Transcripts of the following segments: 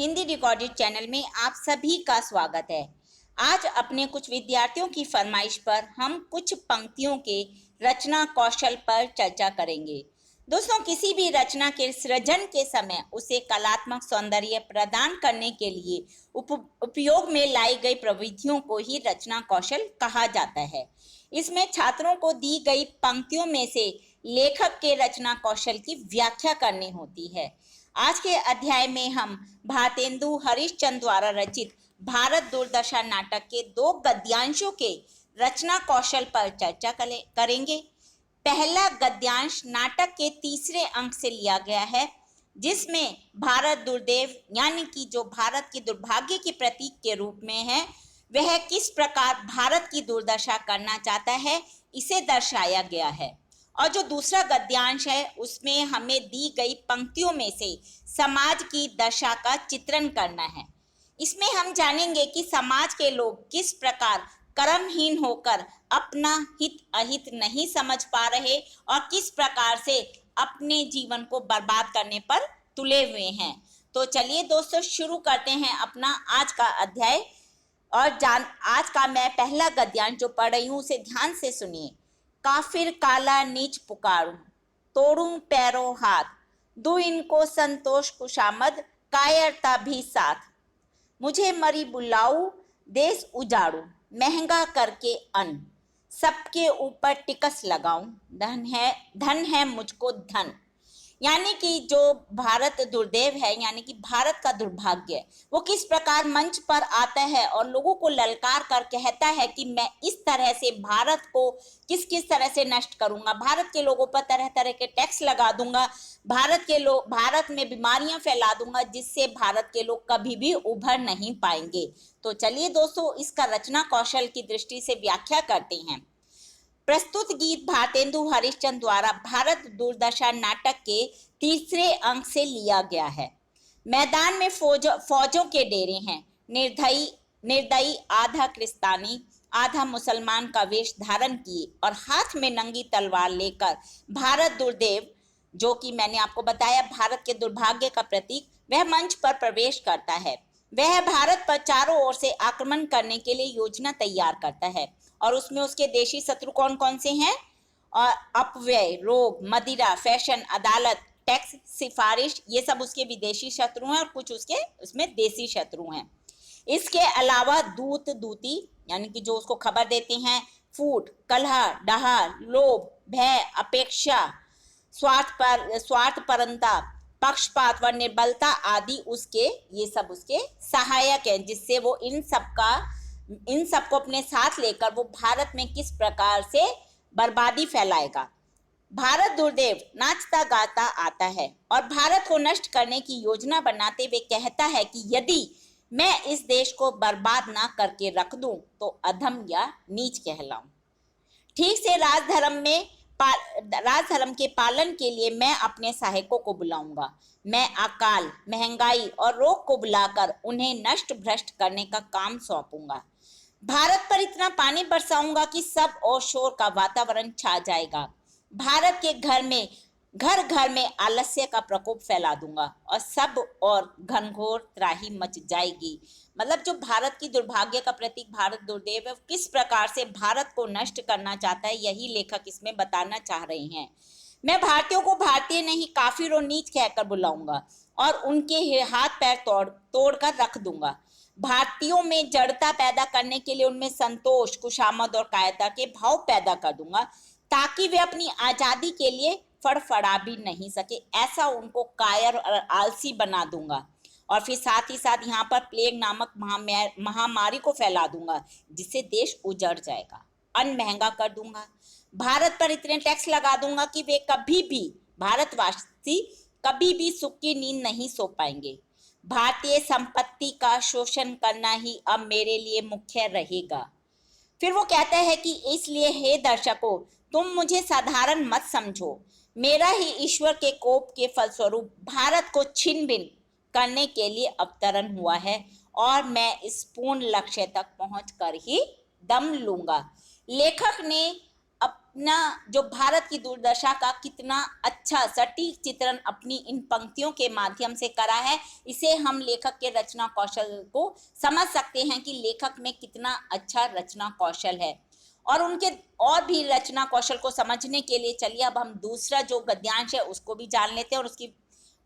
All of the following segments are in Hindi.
हिंदी रिकॉर्डेड चैनल में आप सभी का स्वागत है। आज अपने कुछ विद्यार्थियों की फरमाइश पर हम कुछ पंक्तियों के रचना कौशल पर चर्चा करेंगे। दोस्तों, किसी भी रचना के सृजन के समय उसे कलात्मक सौंदर्य प्रदान करने के लिए उपयोग में लाई गई प्रविधियों को ही रचना कौशल कहा जाता है। इसमें छात्रों को दी गई पंक्तियों में से लेखक के रचना कौशल की व्याख्या करनी होती है। आज के अध्याय में हम भारतेंदु हरिश्चंद्र द्वारा रचित भारत दुर्दशा नाटक के 2 गद्यांशों के रचना कौशल पर चर्चा करेंगे। पहला गद्यांश नाटक के 3रे अंक से लिया गया है, जिसमें भारत दुर्दैव यानी कि जो भारत की दुर्भाग्य के प्रतीक के रूप में है, वह किस प्रकार भारत की दुर्दशा करना चाहता है, इसे दर्शाया गया है। और जो दूसरा गद्यांश है, उसमें हमें दी गई पंक्तियों में से समाज की दशा का चित्रण करना है। इसमें हम जानेंगे कि समाज के लोग किस प्रकार कर्महीन होकर अपना हित अहित नहीं समझ पा रहे और किस प्रकार से अपने जीवन को बर्बाद करने पर तुले हुए हैं। तो चलिए दोस्तों, शुरू करते हैं अपना आज का अध्याय। और आज का मैं पहला गद्यांश जो पढ़ रही हूँ उसे ध्यान से सुनिए। काफिर काला नीच पुकारूं, तोड़ूं पैरों हाथ, दूं इनको संतोष खुशामद, कायरता भी साथ। मुझे मरी बुलाऊं, देश उजाड़ूं, महंगा करके अन्न, सबके ऊपर टिकस लगाऊं, धन है मुझको धन। यानी कि जो भारत दुर्दैव है, यानी कि भारत का दुर्भाग्य, वो किस प्रकार मंच पर आता है और लोगों को ललकार कर कहता है कि मैं इस तरह से भारत को किस तरह से नष्ट करूंगा, भारत के लोगों पर तरह तरह के टैक्स लगा दूंगा, भारत में बीमारियां फैला दूंगा, जिससे भारत के लोग कभी भी उभर नहीं पाएंगे। तो चलिए दोस्तों, इसका रचना कौशल की दृष्टि से व्याख्या करते हैं। प्रस्तुत गीत भारतेंदु हरिश्चंद्र द्वारा भारत दुर्दशा नाटक के 3रे अंक से लिया गया है। मैदान में फौजों के डेरे हैं। निर्दयी आधा क्रिस्तानी आधा मुसलमान का वेश धारण किए और हाथ में नंगी तलवार लेकर भारत दुर्दैव, जो कि मैंने आपको बताया भारत के दुर्भाग्य का प्रतीक, वह मंच पर प्रवेश करता है। वह भारत पर चारों ओर से आक्रमण करने के लिए योजना तैयार करता है और उसमें उसके देशी शत्रु कौन कौन से हैं? और अपव्यय, रोग, मदिरा, फैशन, अदालत, टैक्स, सिफारिश, ये सब उसके विदेशी शत्रु हैं और कुछ उसके उसमें देसी शत्रु हैं। इसके अलावा दूत दूती यानी कि जो उसको खबर देते हैं, फूट, कलह, डहार, लोभ, भय, अपेक्षा, स्वार्थपरता, पक्षपात व निर्बलता आदि ये सब उसके सहायक हैं, जिससे वो इन सबको अपने साथ लेकर वो भारत में किस प्रकार से बर्बादी फैलाएगा। भारत दुर्दैव नाचता गाता आता है और भारत को नष्ट करने की योजना बनाते हुए कहता है कि यदि मैं इस देश को बर्बाद ना करके रख दूं तो अधम या नीच कहलाऊं। ठीक से राजधर्म के पालन के लिए मैं अपने सहायकों को बुलाऊंगा। मैं अकाल, महंगाई और रोग को बुलाकर उन्हें नष्ट भ्रष्ट करने का काम सौंपूंगा। भारत पर इतना पानी बरसाऊंगा कि सब और शोर का वातावरण छा जाएगा। भारत के घर घर में आलस्य का प्रकोप फैला दूंगा और सब और घनघोर त्राही मच जाएगी। मतलब जो भारत की दुर्भाग्य का प्रतीक भारत दुर्दैव है, किस प्रकार से भारत को नष्ट करना चाहता है, यही लेखक इसमें बताना चाह रहे हैं। मैं भारतीयों को भारतीय नहीं काफिर और नीच कहकर बुलाऊंगा और उनके हाथ पैर तोड़ कर रख दूंगा। भारतीयों में जड़ता पैदा करने के लिए उनमें संतोष, खुशामद और कायरता के भाव पैदा कर दूंगा, ताकि वे अपनी आजादी के लिए फड़फड़ा भी नहीं सके, ऐसा उनको कायर और आलसी बना दूंगा। और फिर साथ ही साथ यहाँ पर प्लेग नामक महामारी को फैला दूंगा, जिससे देश उजड़ जाएगा। अन्न महंगा कर दूंगा। भारत पर इतने टैक्स लगा दूंगा कि वे भारतवासी कभी भी सुख की नींद नहीं सो पाएंगे। भारतीय संपत्ति का शोषण करना ही अब मेरे लिए मुख्य रहेगा। फिर वो कहता है कि इसलिए हे दर्शकों, तुम मुझे साधारण मत समझो। मेरा ही ईश्वर के कोप के फलस्वरूप भारत को छिन्न भिन्न करने के लिए अवतरण हुआ है और मैं इस पूर्ण लक्ष्य तक पहुंचकर ही दम लूंगा। लेखक ने अपना जो भारत की दुर्दशा का कितना अच्छा सटीक चित्रण अपनी इन पंक्तियों के माध्यम से करा है। इसे हम लेखक के रचना कौशल को समझ सकते हैं कि लेखक में कितना अच्छा रचना कौशल है। और उनके और भी रचना कौशल को समझने के लिए चलिए अब हम दूसरा जो गद्यांश है उसको भी जान लेते हैं और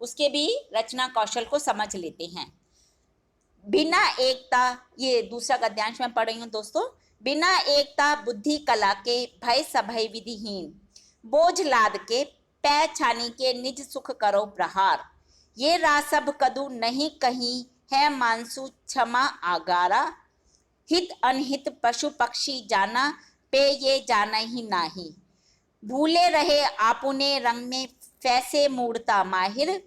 उसके भी रचना कौशल को समझ लेते हैं। बिना एकता, ये दूसरा गद्यांश में पढ़ रही हूँ दोस्तों। बिना एकता बुद्धि कला के भय सभय विधिहीन, बोझ लाद के पै छानी के निज सुख करो प्रहार, ये रासभ कदु नहीं कहीं है मानसु क्षमा आगारा, हित अनहित पशु पक्षी जाना पे ये जाना ही नाही, भूले रहे आपुने रंग में फैसे मूर्ता माहिर,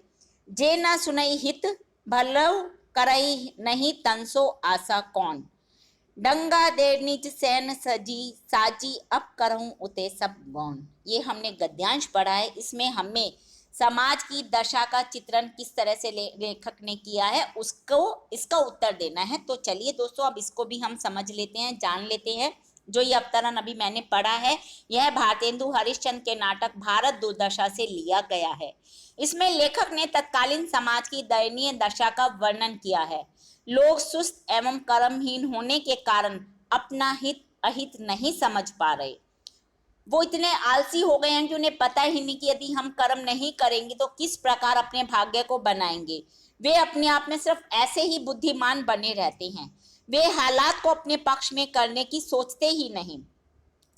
जे न सुनई हित भलो करई नहीं तनसो आशा कौन, डंगा दे निज सैन सजी साजी अब करऊं उते सब गौन। ये हमने गद्यांश पढ़ा है। इसमें हमें समाज की दशा का चित्रण किस तरह से लेखक ने किया है उसको इसका उत्तर देना है। तो चलिए दोस्तों अब इसको भी हम समझ लेते हैं, जान लेते हैं। जो ये अवतरण अभी मैंने पढ़ा है यह भारतेंदु हरिश्चंद्र के नाटक भारत दुर्दशा से लिया गया है। इसमें लेखक ने तत्कालीन समाज की दयनीय दशा का वर्णन किया है। लोग सुस्त एवं कर्महीन होने के कारण अपना हित अहित नहीं समझ पा रहे। वो इतने आलसी हो गए हैं कि उन्हें पता ही नहीं कि यदि हम कर्म नहीं करेंगे तो किस प्रकार अपने भाग्य को बनाएंगे। वे अपने आप में सिर्फ ऐसे ही बुद्धिमान बने रहते हैं। वे हालात को अपने पक्ष में करने की सोचते ही नहीं।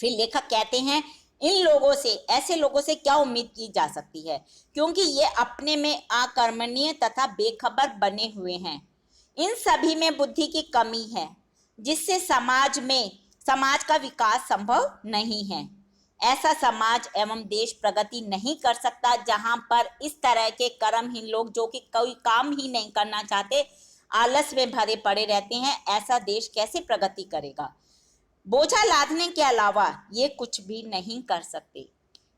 फिर लेखक कहते हैं इन लोगों से, ऐसे लोगों से क्या उम्मीद की जा सकती है, क्योंकि ये अपने में आकर्मणीय तथा बेखबर बने हुए हैं। इन सभी में बुद्धि की कमी है जिससे समाज का विकास संभव नहीं है। ऐसा समाज एवं देश प्रगति नहीं कर सकता जहां पर इस तरह के कर्महीन लोग जो कि कोई काम ही नहीं करना चाहते, आलस में भरे पड़े रहते हैं। ऐसा देश कैसे प्रगति करेगा। बोझा लादने के अलावा ये कुछ भी नहीं कर सकते।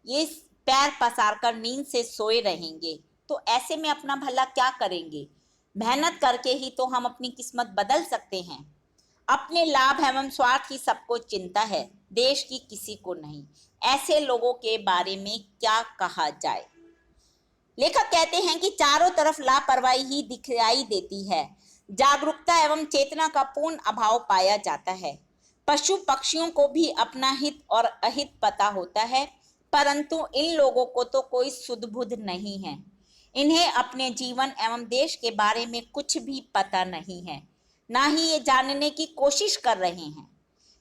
ये पैर पसार कर नींद से सोए रहेंगे तो ऐसे में अपना भला क्या करेंगे। मेहनत करके ही तो हम अपनी किस्मत बदल सकते हैं। अपने लाभ एवं स्वार्थ की सबको चिंता है, देश की किसी को नहीं। ऐसे लोगों के बारे में क्या कहा जाए। लेखक कहते हैं कि चारों तरफ लापरवाही ही दिखाई देती है। जागरूकता एवं चेतना का पूर्ण अभाव पाया जाता है। पशु पक्षियों को भी अपना हित और अहित पता होता है, परंतु इन लोगों को तो कोई सुध बुध नहीं है। इन्हें अपने जीवन एवं देश के बारे में कुछ भी पता नहीं है, ना ही ये जानने की कोशिश कर रहे हैं।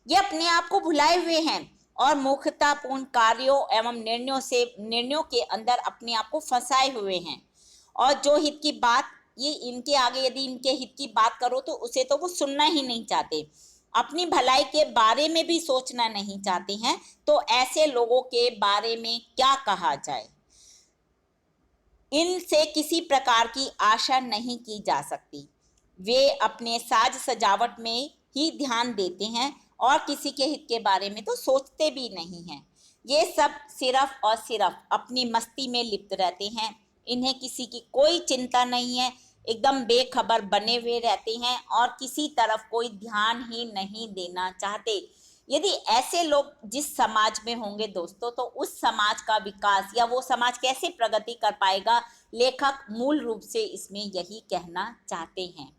ये अपने आप को भुलाए हुए हैं और मूर्खतापूर्ण कार्यों एवं निर्णयों के अंदर अपने आप को फंसाए हुए हैं। और जो हित की बात, ये इनके आगे यदि इनके हित की बात करो तो उसे तो वो सुनना ही नहीं चाहते, अपनी भलाई के बारे में भी सोचना नहीं चाहते हैं। तो ऐसे लोगों के बारे में क्या कहा जाए। इनसे किसी प्रकार की आशा नहीं की जा सकती। वे अपने साज सजावट में ही ध्यान देते हैं और किसी के हित के बारे में तो सोचते भी नहीं हैं। ये सब सिर्फ और सिर्फ अपनी मस्ती में लिप्त रहते हैं। इन्हें किसी की कोई चिंता नहीं है, एकदम बेखबर बने हुए रहते हैं और किसी तरफ कोई ध्यान ही नहीं देना चाहते। यदि ऐसे लोग जिस समाज में होंगे दोस्तों, तो उस समाज का विकास या वो समाज कैसे प्रगति कर पाएगा, लेखक मूल रूप से इसमें यही कहना चाहते हैं।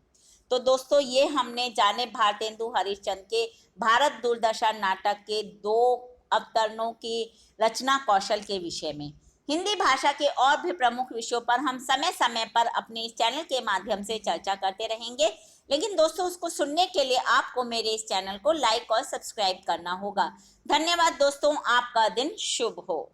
तो दोस्तों ये हमने जाने भारतेंदु हरिश्चंद्र के भारत दुर्दशा नाटक के 2 अवतरणों की रचना कौशल के विषय में। हिंदी भाषा के और भी प्रमुख विषयों पर हम समय समय पर अपने इस चैनल के माध्यम से चर्चा करते रहेंगे, लेकिन दोस्तों उसको सुनने के लिए आपको मेरे इस चैनल को लाइक और सब्सक्राइब करना होगा। धन्यवाद दोस्तों, आपका दिन शुभ हो।